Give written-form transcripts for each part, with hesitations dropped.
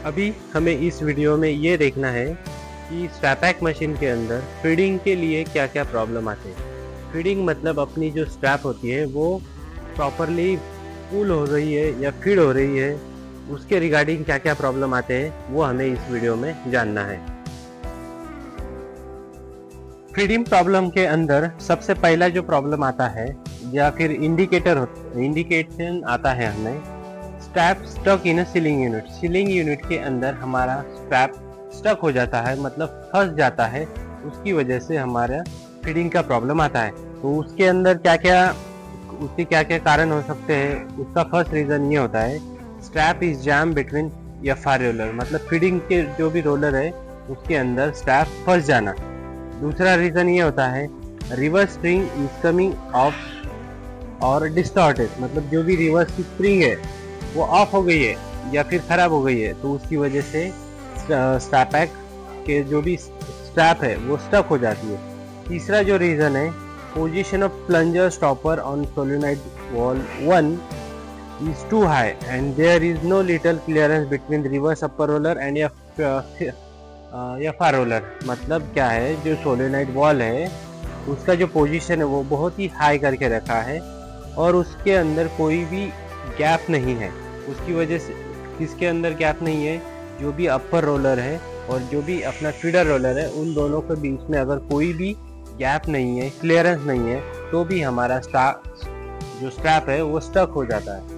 अभी हमें इस वीडियो में ये देखना है कि स्ट्रैपैक मशीन के अंदर फीडिंग के लिए क्या क्या प्रॉब्लम आते हैं। फीडिंग मतलब अपनी जो स्ट्रैप होती है वो प्रॉपरली पुल हो रही है या फीड हो रही है, उसके रिगार्डिंग क्या क्या प्रॉब्लम आते हैं वो हमें इस वीडियो में जानना है। फीडिंग प्रॉब्लम के अंदर सबसे पहला जो प्रॉब्लम आता है या फिर इंडिकेशन आता है हमें strap stuck in sealing unit. Sealing unit के अंदर हमारा स्ट्रैप स्टक हो जाता है, मतलब फंस जाता है, उसकी वजह से हमारा फीडिंग का प्रॉब्लम आता है। तो उसके अंदर उसके क्या क्या कारण हो सकते हैं। उसका फर्स्ट रीज़न ये होता है strap is jam between FR roller, मतलब फीडिंग के जो भी रोलर है उसके अंदर स्ट्रैप फंस जाना। दूसरा रीज़न ये होता है reverse spring is coming of और डिस्टॉर्टेड, मतलब जो भी रिवर्स की स्प्रिंग है वो ऑफ हो गई है या फिर ख़राब हो गई है, तो उसकी वजह से स्ट्रैपैक के जो भी स्ट्रैप है वो स्टक हो जाती है। तीसरा जो रीज़न है position of plunger stopper on solenoid wall 1 is too high and there is no little clearance between reverse upper roller and FR roller। मतलब क्या है, जो सोलेनोइड वॉल है उसका जो पोजीशन है वो बहुत ही हाई करके रखा है और उसके अंदर कोई भी गैप नहीं है। उसकी वजह से किसके अंदर गैप नहीं है, जो भी अपर रोलर है और जो भी अपना फीडर रोलर है उन दोनों के बीच में अगर कोई भी गैप नहीं है, क्लियरेंस नहीं है, तो भी हमारा जो स्ट्रैप है वो स्टक हो जाता है।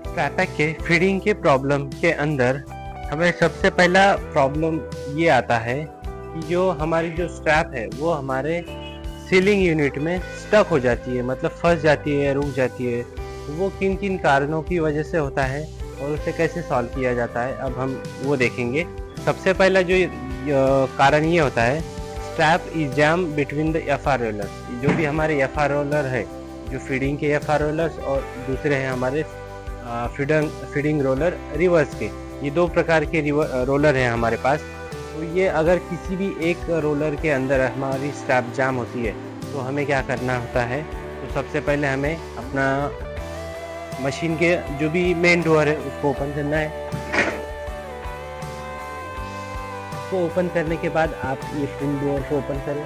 स्ट्रैपैक के फीडिंग के प्रॉब्लम के अंदर हमें सबसे पहला प्रॉब्लम ये आता है कि जो हमारी जो स्ट्रैप है वो हमारे सीलिंग यूनिट में स्टक हो जाती है, मतलब फंस जाती है, रुक जाती है। तो वो किन किन कारणों की वजह से होता है और उसे कैसे सॉल्व किया जाता है, अब हम वो देखेंगे। सबसे पहला जो कारण ये होता है strap is jam between the FR roller. जो भी हमारे एफआर रोलर है, जो फीडिंग के एफआर रोलर्स और दूसरे हैं हमारे फीडिंग रोलर रिवर्स के, ये दो प्रकार के रोलर हैं हमारे पास। तो ये अगर किसी भी एक रोलर के अंदर हमारी स्ट्रैप जाम होती है तो हमें क्या करना होता है, तो सबसे पहले हमें अपना मशीन के जो भी मेन डोर है उसको ओपन करना है। उसको ओपन करने के बाद आप ये फुल डोर को ओपन करें।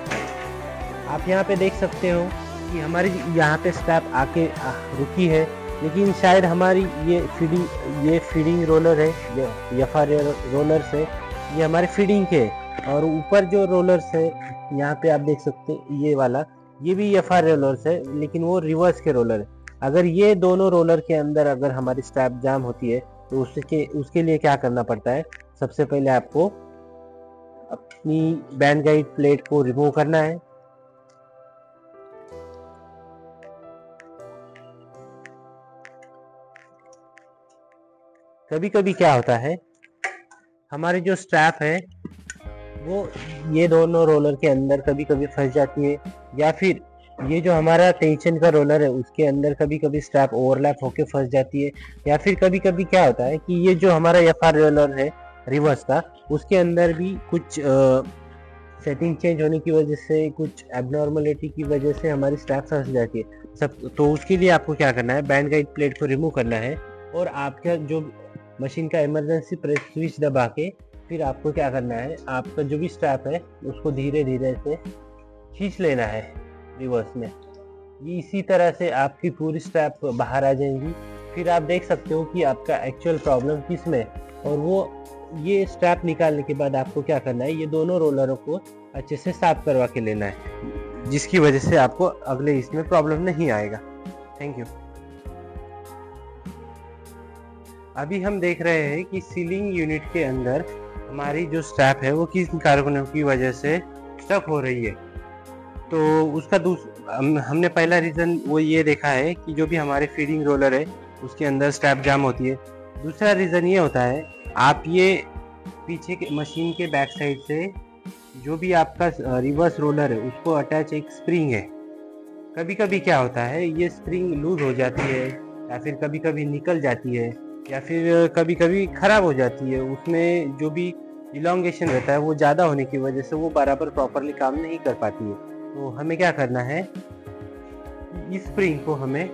आप यहाँ पे देख सकते हो कि हमारी यहाँ पे स्ट्रैप आके रुकी है, लेकिन शायद हमारी ये फीडिंग रोलर है, एफआर रोलर से ये हमारे फीडिंग के, और ऊपर जो रोलर्स है यहाँ पे आप देख सकते हैं ये वाला, ये भी एफआर रोलर्स है लेकिन वो रिवर्स के रोलर है। अगर ये दोनों रोलर के अंदर अगर हमारी स्ट्रैप जाम होती है तो उसके लिए क्या करना पड़ता है, सबसे पहले आपको अपनी बैंड गाइड प्लेट को रिमूव करना है। कभी कभी क्या होता है हमारी जो स्ट्रैप है वो ये दोनों रोलर के अंदर कभी कभी फंस जाती है, या फिर ये जो हमारा टेंशन का रोलर है उसके अंदर कभी कभी स्ट्रैप ओवरलैप होके फंस जाती है, या फिर कभी कभी क्या होता है कि ये जो हमारा एफआर रोलर है रिवर्स का उसके अंदर भी कुछ सेटिंग चेंज होने की वजह से, कुछ एबनॉर्मलिटी की वजह से हमारी स्ट्रैप फंस जाती है। तो उसके लिए आपको क्या करना है, बैंड गाइड प्लेट को रिमूव करना है और आपका जो मशीन का इमरजेंसी प्रेस स्विच दबा के फिर आपको क्या करना है, आपका जो भी स्ट्रैप है उसको धीरे धीरे से खींच लेना है रिवर्स में। ये इसी तरह से आपकी पूरी स्ट्रैप बाहर आ जाएंगी। फिर आप देख सकते हो कि आपका एक्चुअल प्रॉब्लम किस में, और वो ये स्ट्रैप निकालने के बाद आपको क्या करना है, ये दोनों रोलरों को अच्छे से साफ करवा के लेना है, जिसकी वजह से आपको अगले इसमें प्रॉब्लम नहीं आएगा। Thank you. अभी हम देख रहे हैं कि सीलिंग यूनिट के अंदर हमारी जो स्ट्रैप है वो किस कारणों की वजह से स्टक हो रही है। तो उसका हमने पहला रीज़न वो ये देखा है कि जो भी हमारे फीडिंग रोलर है उसके अंदर स्ट्रैप जाम होती है। दूसरा रीज़न ये होता है आप ये पीछे के मशीन के बैक साइड से जो भी आपका रिवर्स रोलर है उसको अटैच एक स्प्रिंग है। कभी कभी क्या होता है ये स्प्रिंग लूज हो जाती है, या फिर कभी कभी निकल जाती है, या फिर कभी कभी ख़राब हो जाती है। उसमें जो भी इलॉन्गेशन रहता है वो ज़्यादा होने की वजह से वो बराबर प्रॉपरली काम नहीं कर पाती है। तो हमें क्या करना है, इस स्प्रिंग को हमें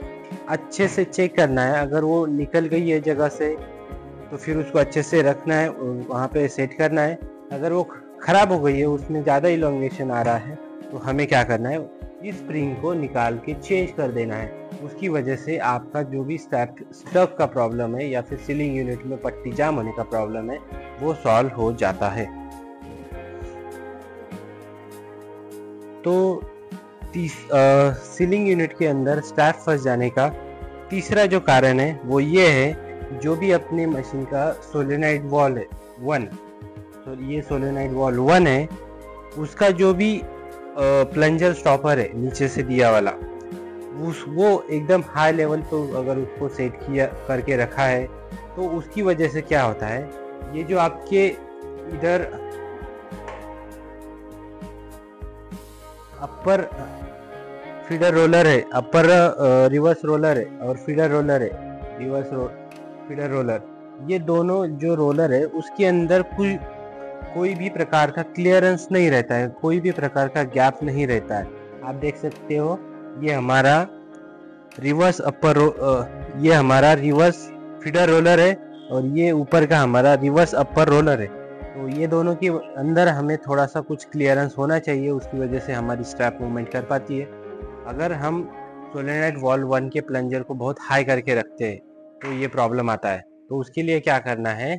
अच्छे से चेक करना है। अगर वो निकल गई है जगह से तो फिर उसको अच्छे से रखना है, वहाँ पे सेट करना है। अगर वो ख़राब हो गई है, उसमें ज़्यादा इलोंगेशन आ रहा है, तो हमें क्या करना है, इस स्प्रिंग को निकाल के चेंज कर देना है। उसकी वजह से आपका जो भी स्टक का प्रॉब्लम है या फिर सीलिंग यूनिट में पट्टी जाम होने का प्रॉब्लम है वो सॉल्व हो जाता है। तो सीलिंग यूनिट के अंदर स्ट्रैप फंस जाने का तीसरा जो कारण है वो ये है, जो भी अपनी मशीन का सोलेनॉइड वॉल है 1, तो ये सोलेनॉइड वॉल 1 है, उसका जो भी प्लंजर स्टॉपर है नीचे से दिया वाला, वो एकदम हाई लेवल पे अगर उसको सेट किया करके रखा है तो उसकी वजह से क्या होता है, ये जो आपके इधर अपर फीडर रोलर है, अपर रिवर्स रोलर है और फीडर रोलर है, फीडर रोलर, ये दोनों जो रोलर है उसके अंदर कोई भी प्रकार का क्लियरेंस नहीं रहता है, कोई भी प्रकार का गैप नहीं रहता है। आप देख सकते हो ये हमारा रिवर्स ये हमारा रिवर्स फीडर रोलर है और ये ऊपर का हमारा रिवर्स अपर रोलर है। तो ये दोनों के अंदर हमें थोड़ा सा कुछ क्लियरेंस होना चाहिए, उसकी वजह से हमारी स्ट्रैप मूवमेंट कर पाती है। अगर हम सोलेनॉइड वॉल 1 के प्लंजर को बहुत हाई करके रखते हैं तो ये प्रॉब्लम आता है। तो उसके लिए क्या करना है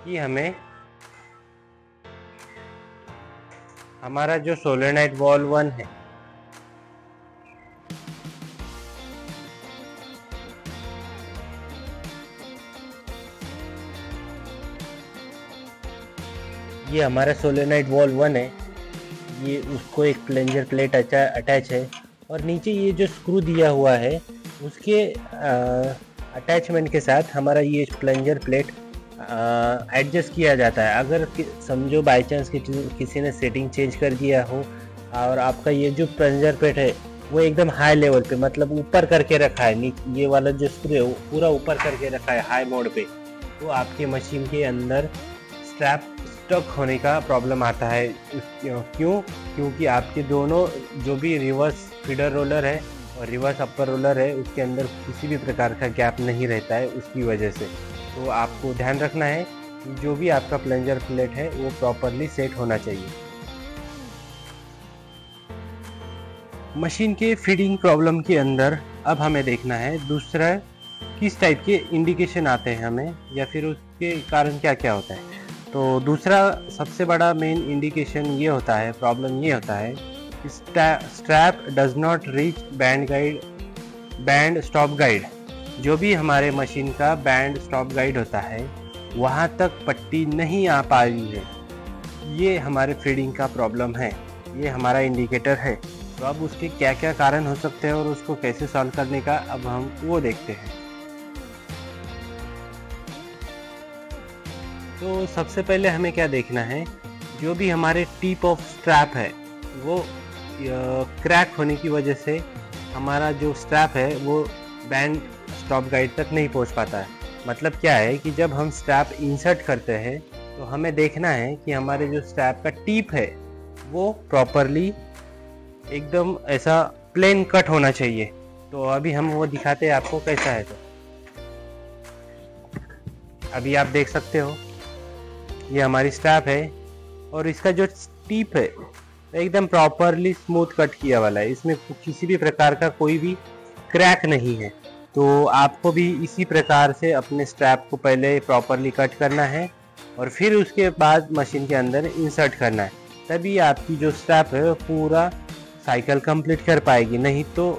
कि हमें हमारा जो सोलेनॉइड वॉल 1 है ये हमारा सोलेनॉइड वॉल 1 है, ये उसको एक प्लंजर प्लेट अटैच है और नीचे ये जो स्क्रू दिया हुआ है उसके अटैचमेंट के साथ हमारा ये प्लंजर प्लेट एडजस्ट किया जाता है। अगर समझो बाय चांस किसी ने सेटिंग चेंज कर दिया हो और आपका ये जो प्लंजर प्लेट है वो एकदम हाई लेवल पे, मतलब ऊपर करके रखा है, ये वाला जो स्क्रू है वो पूरा ऊपर करके रखा है हाई मोड पे, तो आपके मशीन के अंदर स्ट्रैप स्टक होने का प्रॉब्लम आता है। क्योंकि आपके दोनों जो भी रिवर्स फीडर रोलर है और रिवर्स अपर रोलर है उसके अंदर किसी भी प्रकार का गैप नहीं रहता है उसकी वजह से। तो आपको ध्यान रखना है कि जो भी आपका प्लंजर प्लेट है वो प्रॉपरली सेट होना चाहिए। मशीन के फीडिंग प्रॉब्लम के अंदर अब हमें देखना है दूसरा किस टाइप के इंडिकेशन आते हैं हमें, या फिर उसके कारण क्या क्या होता है। तो दूसरा सबसे बड़ा मेन इंडिकेशन ये होता है, प्रॉब्लम ये होता है कि strap does not reach band stop guide. जो भी हमारे मशीन का बैंड स्टॉप गाइड होता है वहाँ तक पट्टी नहीं आ पा रही है, ये हमारे फीडिंग का प्रॉब्लम है, ये हमारा इंडिकेटर है। तो अब उसके क्या क्या कारण हो सकते हैं और उसको कैसे सॉल्व करने का अब हम वो देखते हैं। तो सबसे पहले हमें क्या देखना है, जो भी हमारे टिप ऑफ स्ट्रैप है वो क्रैक होने की वजह से हमारा जो स्ट्रैप है वो बैंड स्टॉप गाइड तक नहीं पहुंच पाता है। मतलब क्या है कि जब हम स्ट्रैप इंसर्ट करते हैं तो हमें देखना है कि हमारे जो स्ट्रैप का टिप है वो प्रॉपरली एकदम ऐसा प्लेन कट होना चाहिए। तो अभी हम वो दिखाते हैं आपको कैसा है। तो अभी आप देख सकते हो ये हमारी स्ट्रैप है और इसका जो टिप है एकदम प्रॉपरली स्मूथ कट किया वाला है, इसमें किसी भी प्रकार का कोई भी क्रैक नहीं है। तो आपको भी इसी प्रकार से अपने स्ट्रैप को पहले प्रॉपरली कट करना है और फिर उसके बाद मशीन के अंदर इंसर्ट करना है, तभी आपकी जो स्ट्रैप है पूरा साइकिल कंप्लीट कर पाएगी। नहीं तो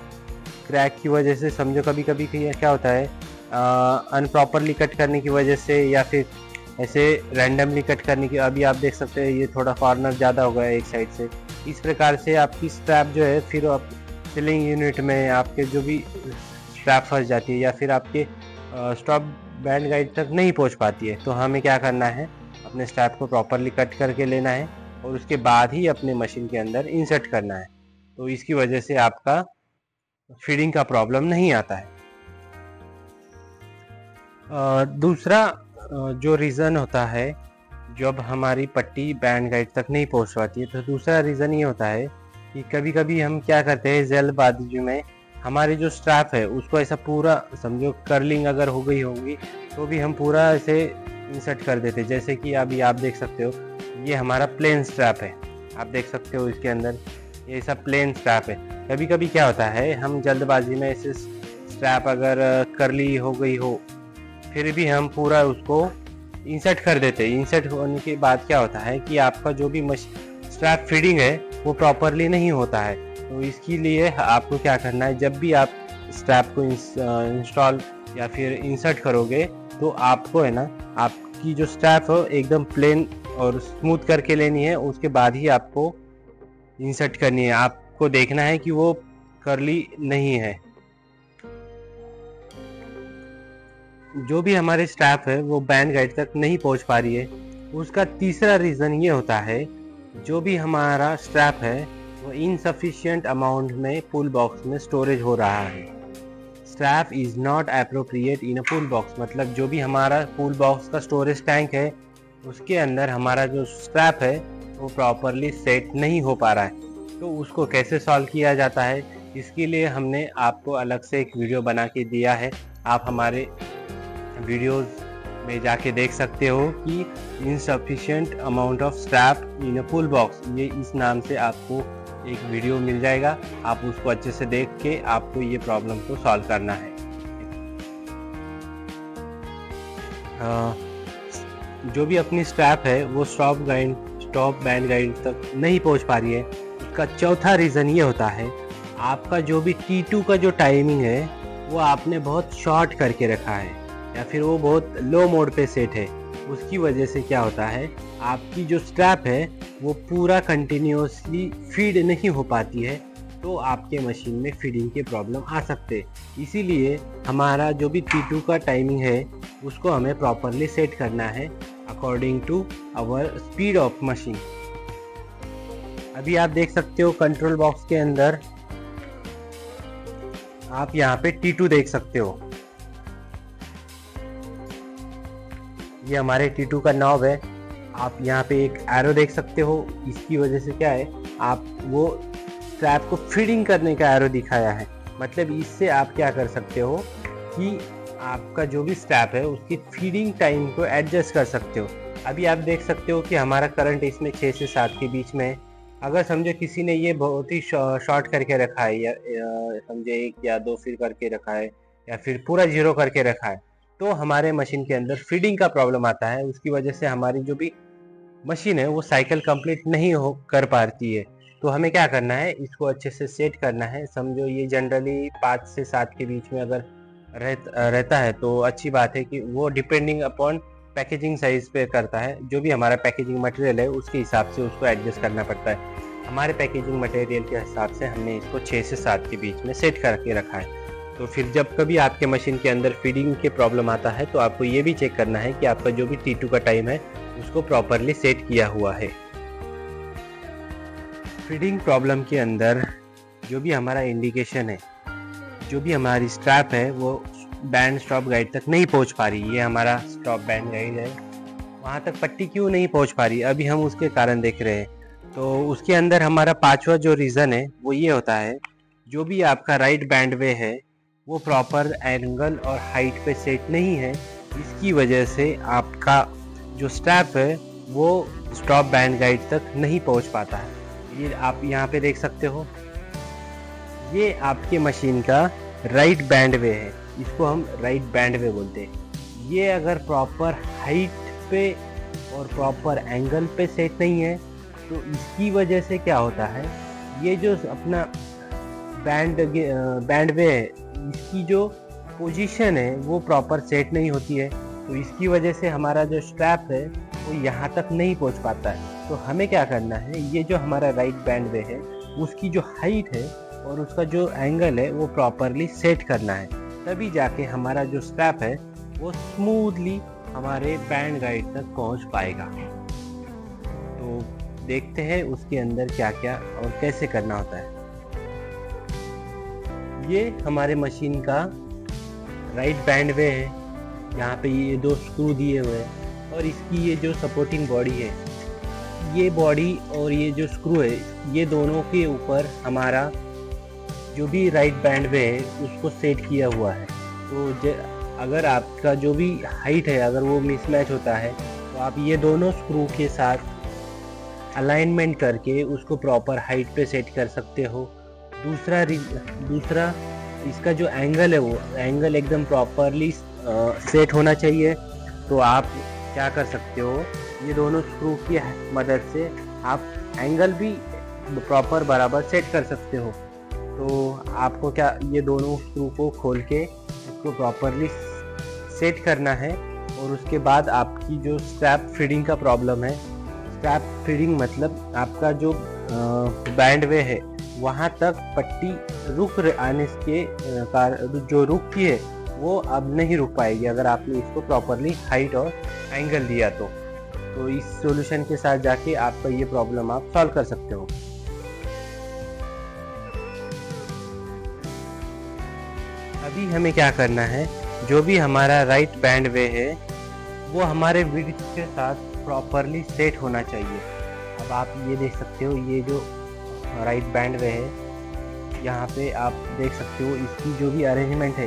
क्रैक की वजह से समझो कभी कभी क्या होता है, अनप्रॉपरली कट करने की वजह से या फिर ऐसे रैंडमली कट करने की, अभी आप देख सकते हैं ये थोड़ा कॉर्नर ज़्यादा हो गया एक साइड से, इस प्रकार से आपकी स्ट्रैप जो है फिर आप सीलिंग यूनिट में आपके जो भी स्ट्रैप फंस जाती है या फिर आपके स्टॉप बैंड गाइड तक नहीं पहुंच पाती है। तो हमें क्या करना है, अपने स्ट्रैप को प्रॉपरली कट करके लेना है और उसके बाद ही अपने मशीन के अंदर इंसर्ट करना है। तो इसकी वजह से आपका फीडिंग का प्रॉब्लम नहीं आता है। दूसरा जो रीज़न होता है जब हमारी पट्टी बैंड गाइड तक नहीं पहुंच पाती है, तो दूसरा रीज़न ये होता है कि कभी कभी हम क्या करते हैं जल्दबाजी में हमारे जो स्ट्रैप है उसको ऐसा पूरा समझो कर्लिंग अगर हो गई होगी तो भी हम पूरा ऐसे इंसर्ट कर देते हैं। जैसे कि अभी आप देख सकते हो ये हमारा प्लेन स्ट्रैप है, आप देख सकते हो इसके अंदर ये सब प्लेन स्ट्रैप है। कभी कभी क्या होता है हम जल्दबाजी में ऐसे स्ट्रैप अगर कर्ली हो गई हो फिर भी हम पूरा उसको इंसर्ट कर देते हैं। इंसर्ट होने के बाद क्या होता है कि आपका जो भी स्ट्रैप फीडिंग है वो प्रॉपरली नहीं होता है। तो इसके लिए आपको क्या करना है, जब भी आप स्ट्रैप को इंस्टॉल या फिर इंसर्ट करोगे तो आपको है ना आपकी जो स्ट्रैप हो एकदम प्लेन और स्मूथ करके लेनी है, उसके बाद ही आपको इंसर्ट करनी है। आपको देखना है कि वो कर्ली नहीं है। जो भी हमारे स्ट्रैप है वो बैंड गाइड तक नहीं पहुंच पा रही है, उसका तीसरा रीज़न ये होता है जो भी हमारा स्ट्रैप है वो इनसफिशिएंट अमाउंट में पुल बॉक्स में स्टोरेज हो रहा है। Strap is not appropriate in a pull box, मतलब जो भी हमारा पुल बॉक्स का स्टोरेज टैंक है उसके अंदर हमारा जो स्ट्रैप है वो प्रॉपरली सेट नहीं हो पा रहा है। तो उसको कैसे सॉल्व किया जाता है, इसके लिए हमने आपको अलग से एक वीडियो बना के दिया है। आप हमारे वीडियोस में जाके देख सकते हो कि insufficient amount of strap in a pull box, ये इस नाम से आपको एक वीडियो मिल जाएगा। आप उसको अच्छे से देख के आपको ये प्रॉब्लम को सॉल्व करना है। जो भी अपनी स्ट्रैप है वो स्टॉप बैंड गाइड तक नहीं पहुंच पा रही है, उसका चौथा रीज़न ये होता है आपका जो भी T2 का जो टाइमिंग है वो आपने बहुत शॉर्ट करके रखा है या फिर वो बहुत लो मोड पे सेट है। उसकी वजह से क्या होता है आपकी जो स्ट्रैप है वो पूरा कंटिन्यूसली फीड नहीं हो पाती है, तो आपके मशीन में फीडिंग के प्रॉब्लम आ सकते। इसीलिए हमारा जो भी T2 का टाइमिंग है उसको हमें प्रॉपरली सेट करना है according to our speed of machine. अभी आप देख सकते हो कंट्रोल बॉक्स के अंदर आप यहाँ पे T2 देख सकते हो, ये हमारे T2 का नॉब है। आप यहाँ पे एक एरो देख सकते हो, इसकी वजह से क्या है आप वो स्ट्रैप को फीडिंग करने का एरो दिखाया है। मतलब इससे आप क्या कर सकते हो कि आपका जो भी स्ट्रैप है उसकी फीडिंग टाइम को एडजस्ट कर सकते हो। अभी आप देख सकते हो कि हमारा करंट इसमें 6 से 7 के बीच में है। अगर समझो किसी ने ये बहुत ही शॉर्ट करके रखा है या समझे 1 या 2 फिर करके रखा है या फिर पूरा 0 करके रखा है, तो हमारे मशीन के अंदर फीडिंग का प्रॉब्लम आता है। उसकी वजह से हमारी जो भी मशीन है वो साइकिल कंप्लीट नहीं कर पाती है। तो हमें क्या करना है, इसको अच्छे से सेट करना है। समझो ये जनरली 5 से 7 के बीच में अगर रहता है तो अच्छी बात है कि वो डिपेंडिंग अपॉन पैकेजिंग साइज पे करता है। जो भी हमारा पैकेजिंग मटेरियल है उसके हिसाब से उसको एडजस्ट करना पड़ता है। हमारे पैकेजिंग मटेरियल के हिसाब से हमने इसको 6 से 7 के बीच में सेट करके रखा है। तो फिर जब कभी आपके मशीन के अंदर फीडिंग के प्रॉब्लम आता है तो आपको ये भी चेक करना है कि आपका जो भी T2 का टाइम है उसको प्रॉपरली सेट किया हुआ है। फीडिंग प्रॉब्लम के अंदर जो भी हमारा इंडिकेशन है, जो भी हमारी स्ट्रैप है वो बैंड स्टॉप गाइड तक नहीं पहुंच पा रही, ये हमारा स्टॉप बैंड गाइड है, वहाँ तक पट्टी क्यों नहीं पहुंच पा रही, अभी हम उसके कारण देख रहे हैं। तो उसके अंदर हमारा 5वां जो रीज़न है वो ये होता है जो भी आपका राइट बैंड वे है वो प्रॉपर एंगल और हाइट पे सेट नहीं है। इसकी वजह से आपका जो स्ट्रैप है वो स्टॉप बैंड गाइड तक नहीं पहुंच पाता है। ये आप यहाँ पे देख सकते हो, ये आपके मशीन का राइट बैंड वे है, इसको हम राइट बैंड वे बोलते हैं। ये अगर प्रॉपर हाइट पे और प्रॉपर एंगल पे सेट नहीं है तो इसकी वजह से क्या होता है, ये जो अपना बैंड वे है इसकी जो पोजीशन है वो प्रॉपर सेट नहीं होती है। तो इसकी वजह से हमारा जो स्ट्रैप है वो यहाँ तक नहीं पहुँच पाता है। तो हमें क्या करना है, ये जो हमारा राइट बैंड वे है उसकी जो हाइट है और उसका जो एंगल है वो प्रॉपरली सेट करना है, तभी जाके हमारा जो स्ट्रैप है वो स्मूथली हमारे बैंड गाइड तक पहुंच पाएगा। तो देखते हैं उसके अंदर क्या क्या और कैसे करना होता है। ये हमारे मशीन का राइट बैंड वे है, यहाँ पे ये 2 स्क्रू दिए हुए हैं और इसकी ये जो सपोर्टिंग बॉडी है ये बॉडी और ये जो स्क्रू है, ये दोनों के ऊपर हमारा जो भी राइट बैंड वे है उसको सेट किया हुआ है। तो अगर आपका जो भी हाइट है अगर वो मिसमैच होता है तो आप ये दोनों स्क्रू के साथ अलाइनमेंट करके उसको प्रॉपर हाइट पे सेट कर सकते हो। दूसरा इसका जो एंगल है वो एंगल एकदम प्रॉपरली सेट होना चाहिए। तो आप क्या कर सकते हो, ये दोनों स्क्रू की मदद से आप एंगल भी प्रॉपर बराबर सेट कर सकते हो। तो आपको क्या ये दोनों स्क्रू को खोल के इसको प्रॉपरली सेट करना है। और उसके बाद आपकी जो स्ट्रैप फीडिंग का प्रॉब्लम है, स्ट्रैप फीडिंग मतलब आपका जो बैंड वे है वहाँ तक पट्टी रुक आने के जो रुकती है वो अब नहीं रुक पाएगी अगर आपने इसको प्रॉपरली हाइट और एंगल दिया तो इस सॉल्यूशन के साथ जाके आपका ये प्रॉब्लम आप सॉल्व कर सकते हो। अभी हमें क्या करना है, जो भी हमारा राइट बैंड वे है वो हमारे विड्थ के साथ प्रॉपरली सेट होना चाहिए। अब आप ये देख सकते हो, ये जो राइट बैंड वे है यहाँ पे आप देख सकते हो इसकी जो भी अरेंजमेंट है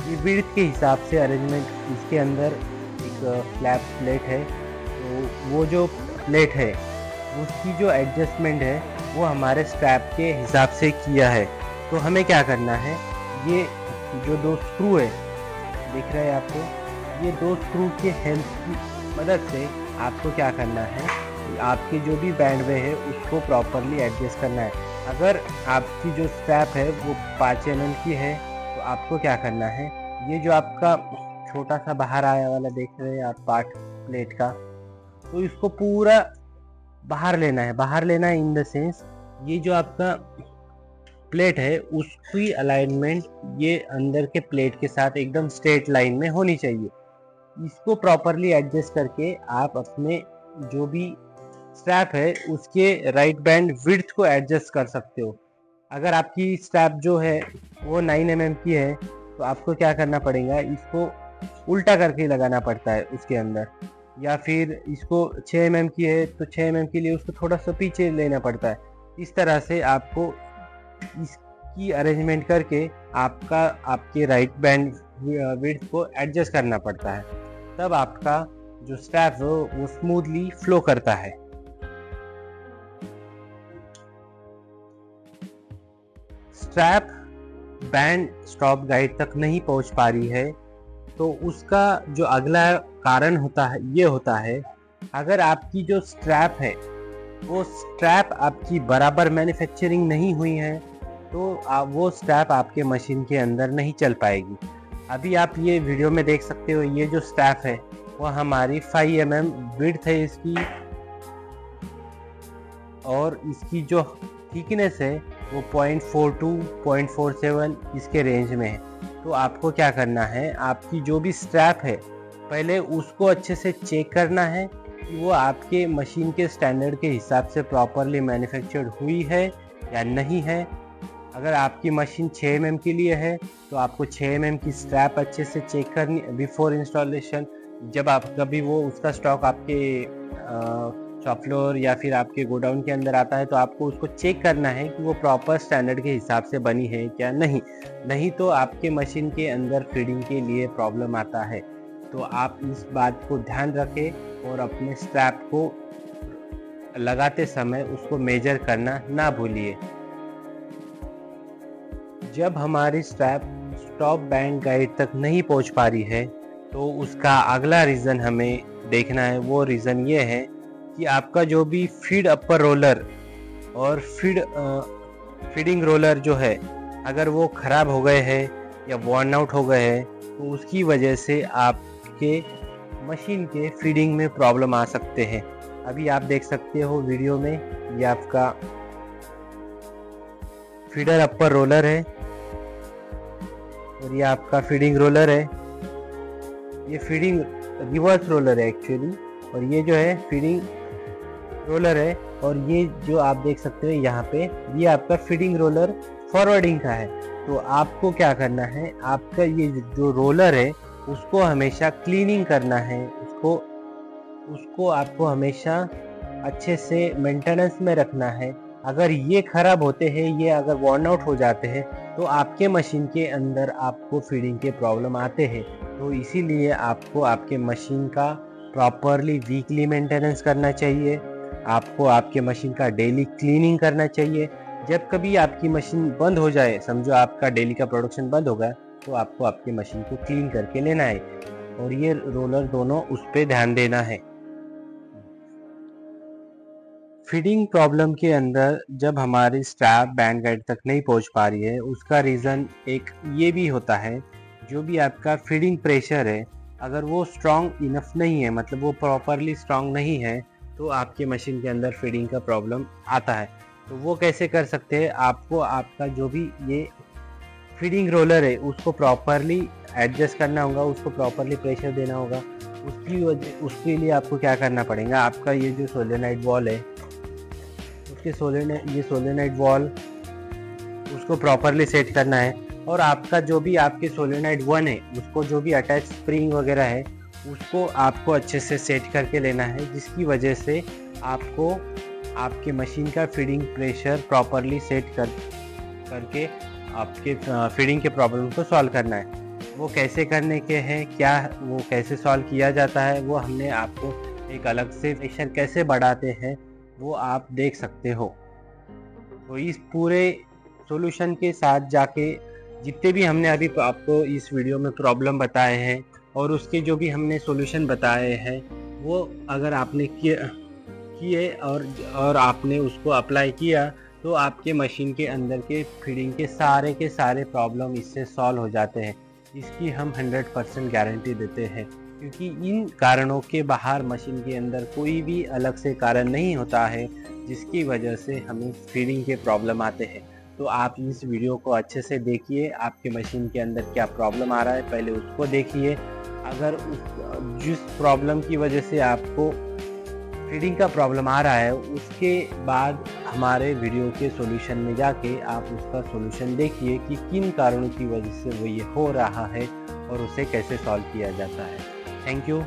ये विड्थ के हिसाब से अरेंजमेंट, इसके अंदर एक फ्लैप प्लेट है तो वो जो प्लेट है उसकी जो एडजस्टमेंट है वो हमारे स्ट्रैप के हिसाब से किया है। तो हमें क्या करना है, ये जो दो स्क्रू है दिख रहा है आपको, ये दो स्क्रू के हेल्प की मदद से आपको क्या करना है, आपके जो भी बैंड वे है उसको प्रॉपरली एडजस्ट करना है। अगर आपकी जो स्ट्रैप है वो 5 mm की है तो आपको क्या करना है, ये जो आपका छोटा सा बाहर आया वाला देख रहे हैं आप पार्ट प्लेट का, तो इसको पूरा बाहर लेना है। बाहर लेना है इन द सेंस ये जो आपका प्लेट है उसकी अलाइनमेंट ये अंदर के प्लेट के साथ एकदम स्ट्रेट लाइन में होनी चाहिए। इसको प्रॉपरली एडजस्ट करके आप अपने जो भी स्ट्रैप है उसके राइट बैंड विड्थ को एडजस्ट कर सकते हो। अगर आपकी स्ट्रैप जो है वो 9 mm की है तो आपको क्या करना पड़ेगा, इसको उल्टा करके लगाना पड़ता है उसके अंदर, या फिर इसको 6 mm की है तो 6 mm के लिए उसको थोड़ा सा पीछे लेना पड़ता है। इस तरह से आपको इसकी अरेंजमेंट करके आपके राइट बैंड विड्थ को एडजस्ट करना पड़ता है, तब आपका जो स्ट्रैप है वो स्मूथली फ्लो करता है। स्ट्रैप बैंड स्टॉप गाइड तक नहीं पहुंच पा रही है तो उसका जो अगला कारण होता है ये होता है, अगर आपकी जो स्ट्रैप है वो स्ट्रैप आपकी बराबर मैन्युफैक्चरिंग नहीं हुई है तो वो स्ट्रैप आपके मशीन के अंदर नहीं चल पाएगी। अभी आप ये वीडियो में देख सकते हो, ये जो स्ट्रैप है वो हमारी 5 mm विड्थ है इसकी, और इसकी जो थिकनेस है वो 0.42 0.47 इसके रेंज में है। तो आपको क्या करना है, आपकी जो भी स्ट्रैप है पहले उसको अच्छे से चेक करना है कि वो आपके मशीन के स्टैंडर्ड के हिसाब से प्रॉपरली मैन्युफैक्चर्ड हुई है या नहीं है। अगर आपकी मशीन 6 mm के लिए है तो आपको 6 mm की स्ट्रैप अच्छे से चेक करनी बिफोर इंस्टॉलेशन। जब आप कभी वो उसका स्टॉक आपके शॉप फ्लोर या फिर आपके गोडाउन के अंदर आता है तो आपको उसको चेक करना है कि वो प्रॉपर स्टैंडर्ड के हिसाब से बनी है क्या नहीं तो आपके मशीन के अंदर फीडिंग के लिए प्रॉब्लम आता है। तो आप इस बात को ध्यान रखें और अपने स्ट्रैप को लगाते समय उसको मेजर करना ना भूलिए। जब हमारी स्ट्रैप स्टॉप बैंड गाइड तक नहीं पहुंच पा रही है तो उसका अगला रीज़न हमें देखना है। वो रीज़न ये है कि आपका जो भी फीड अपर रोलर और फीडिंग रोलर जो है अगर वो ख़राब हो गए हैं या वर्न आउट हो गए हैं तो उसकी वजह से आपके मशीन के फीडिंग में प्रॉब्लम आ सकते हैं। अभी आप देख सकते हो वीडियो में, ये आपका फीडर अपर रोलर है और ये आपका फीडिंग रोलर है। ये फीडिंग रिवर्स रोलर है एक्चुअली, और ये जो है फीडिंग रोलर है। और ये जो आप देख सकते हो यहाँ पे, ये आपका फीडिंग रोलर फॉरवर्डिंग का है। तो आपको क्या करना है, आपका ये जो रोलर है उसको हमेशा क्लीनिंग करना है, उसको आपको हमेशा अच्छे से मेंटेनेंस में रखना है। अगर ये खराब होते हैं, ये अगर वर्न आउट हो जाते हैं, तो आपके मशीन के अंदर आपको फीडिंग के प्रॉब्लम आते हैं। तो इसीलिए आपको आपके मशीन का प्रॉपरली वीकली मेंटेनेंस करना चाहिए। आपको आपके मशीन का डेली क्लीनिंग करना चाहिए। जब कभी आपकी मशीन बंद हो जाए, समझो आपका डेली का प्रोडक्शन बंद हो गया, तो आपको आपकी मशीन को क्लीन करके लेना है और ये रोलर दोनों उस पर ध्यान देना है। फीडिंग प्रॉब्लम के अंदर जब हमारी स्ट्रैप बैंड गाइड तक नहीं पहुंच पा रही है, उसका रीज़न एक ये भी होता है, जो भी आपका फीडिंग प्रेशर है, अगर वो स्ट्रॉन्ग इनफ नहीं है, मतलब वो प्रॉपरली स्ट्रॉन्ग नहीं है, तो आपके मशीन के अंदर फीडिंग का प्रॉब्लम आता है। तो वो कैसे कर सकते हैं? आपको आपका जो भी ये फीडिंग रोलर है उसको प्रॉपरली एडजस्ट करना होगा, उसको प्रॉपरली प्रेशर देना होगा। उसके लिए आपको क्या करना पड़ेगा, आपका ये जो सोलेनोइड वॉल है, उसके सोलेनोइड वॉल उसको प्रॉपरली सेट करना है। और आपका जो भी आपके सोलेनोइड 1 है, उसको जो भी अटैच स्प्रिंग वगैरह है, उसको आपको अच्छे से सेट करके लेना है, जिसकी वजह से आपको आपके मशीन का फीडिंग प्रेशर प्रॉपरली सेट करके आपके फीडिंग के प्रॉब्लम को सॉल्व करना है। वो कैसे करने के हैं, क्या वो कैसे सॉल्व किया जाता है, वो हमने आपको एक अलग से प्रेशर कैसे बढ़ाते हैं वो आप देख सकते हो। तो इस पूरे सॉल्यूशन के साथ जाके जितने भी हमने अभी आपको इस वीडियो में प्रॉब्लम बताए हैं और उसके जो भी हमने सॉल्यूशन बताए हैं, वो अगर आपने किए और आपने उसको अप्लाई किया, तो आपके मशीन के अंदर के फीडिंग के सारे प्रॉब्लम इससे सॉल्व हो जाते हैं। इसकी हम 100% गारंटी देते हैं, क्योंकि इन कारणों के बाहर मशीन के अंदर कोई भी अलग से कारण नहीं होता है जिसकी वजह से हमें फीडिंग के प्रॉब्लम आते हैं। तो आप इस वीडियो को अच्छे से देखिए, आपके मशीन के अंदर क्या प्रॉब्लम आ रहा है पहले उसको देखिए। अगर जिस प्रॉब्लम की वजह से आपको फीडिंग का प्रॉब्लम आ रहा है, उसके बाद हमारे वीडियो के सॉल्यूशन में जाके आप उसका सॉल्यूशन देखिए कि किन कारणों की वजह से वो ये हो रहा है और उसे कैसे सॉल्व किया जाता है। Thank you.